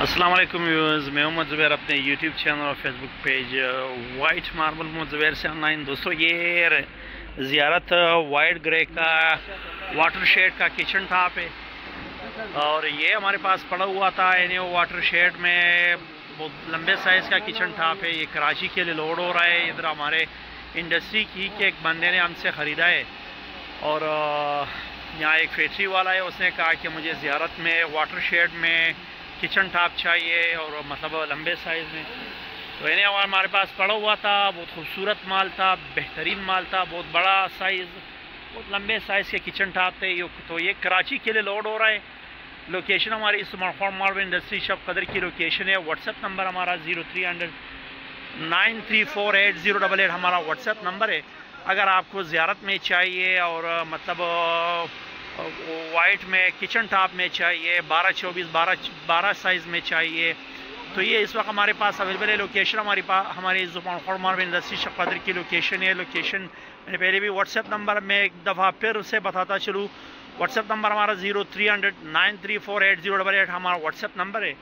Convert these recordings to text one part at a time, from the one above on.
अस्सलाम वालेकुम व्यूअर्स, मैं मोहम्मद ज़ुबैर अपने यूट्यूब चैनल और Facebook page white marble Mohammed Zubair से ऑनलाइन। दोस्तों, ये ज़ियारत वाइट ग्रे का वाटर शेड का किचन टॉप है और ये हमारे पास पड़ा हुआ था। यानी वो वाटर शेड में बहुत लंबे साइज़ का किचन टॉप है। ये कराची के लिए लोड हो रहा है। इधर हमारे इंडस्ट्री की के एक बंदे ने हमसे ख़रीदा है और यहाँ एक फैक्ट्री वाला है। उसने कहा कि मुझे ज़ियारत में वाटर शेड में किचन टॉप चाहिए और मतलब लंबे साइज़ में। तो इन्हें हमारे पास पड़ा हुआ था। बहुत खूबसूरत माल था, बेहतरीन माल था, बहुत बड़ा साइज़, बहुत लंबे साइज़ के किचन टॉप थे। तो ये कराची के लिए लोड हो रहा है। लोकेशन हमारी स्मार्टफोन मार्बल इंडस्ट्री शॉप कदर की लोकेशन है। व्हाट्सएप नंबर हमारा 0300 9348088 हमारा व्हाट्सएप नंबर है। अगर आपको ज़ियारत में चाहिए और मतलब वाइट में किचन टॉप में चाहिए, 12-24-12 साइज़ में चाहिए, तो ये इस वक्त हमारे पास अवेलेबल है। लोकेशन हमारी जुबान मार्बल इंडस्ट्री शॉप कदर की लोकेशन है। लोकेशन मैंने पहले भी व्हाट्सएप नंबर में एक दफ़ा फिर से बताता चलूँ। व्हाट्सएप नंबर हमारा 0300 9348088 हमारा व्हाट्सएप नंबर है।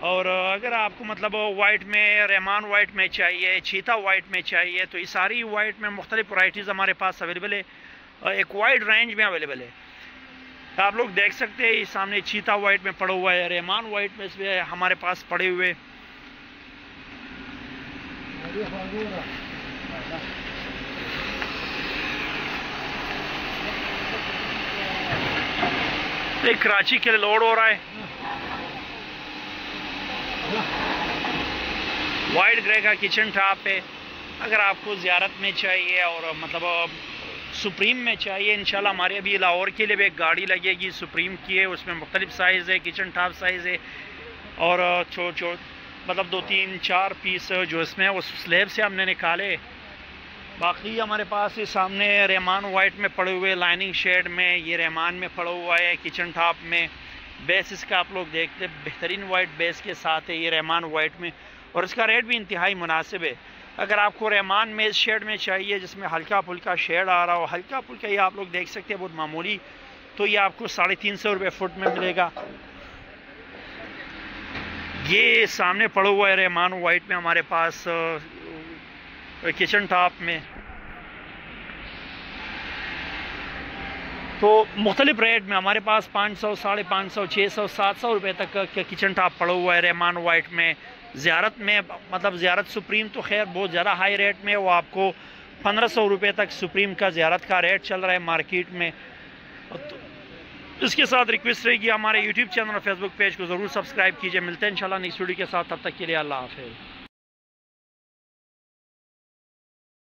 और अगर आपको मतलब वाइट में, रेमान वाइट में चाहिए, चीता वाइट में चाहिए, तो ये सारी वाइट में मुख्तलिफ वराइटीज़ हमारे पास अवेलेबल है। एक वाइड रेंज में अवेलेबल है। आप लोग देख सकते हैं, इस सामने चीता वाइट में पड़ा हुआ है, रेमान वाइट में इसमें हमारे पास पड़े हुए। एक कराची के लिए लोड हो रहा है। वाइट ग्रे का किचन टॉप है। अगर आपको ज़ियारत में चाहिए और मतलब सुप्रीम में चाहिए, इंशाल्लाह हमारे अभी लाहौर के लिए भी एक गाड़ी लगेगी सुप्रीम की है। उसमें मुख्तलिफ साइज़ है, किचन टॉप साइज़ है और मतलब 2-3-4 पीस जो इसमें वो स्लैब से हमने निकाले। बाकी हमारे पास ये सामने रेमान वाइट में पड़े हुए, लाइनिंग शेड में ये रेमान में पड़ा हुआ है। किचन टॉप में बेस इसका आप लोग देखते हैं, बेहतरीन वाइट बेस के साथ है ये रेमान वाइट में, और इसका रेट भी इंतहाई मुनासिब है। अगर आपको रेमान में शेड में चाहिए जिसमें हल्का फुल्का शेड आ रहा हो, हल्का फुल्का, ये आप लोग देख सकते हैं बहुत मामूली, तो ये आपको 350 रुपये फुट में मिलेगा। ये सामने पड़ा हुआ है रेमान वाइट में हमारे पास किचन टॉप में। तो मुख्तलिफ रेट में हमारे पास 500, 550, 600, 700 रुपये तक का किचन टॉप पड़ा हुआ है रेमान वाइट में। ज़ियारत में मतलब ज़ियारत सुप्रीम तो खैर बहुत ज़्यादा हाई रेट में, वो आपको 1500 रुपये तक सुप्रीम का ज़ियारत का रेट चल रहा है मार्केट में। तो इसके साथ रिक्वेस्ट रहेगी, हमारे यूट्यूब चैनल और फेसबुक पेज को ज़रूर सब्सक्राइब कीजिए। मिलते हैं इंशाल्लाह नेक्स्ट वीडियो के साथ, तब तक के लिए अल्लाह हाफ़िज़।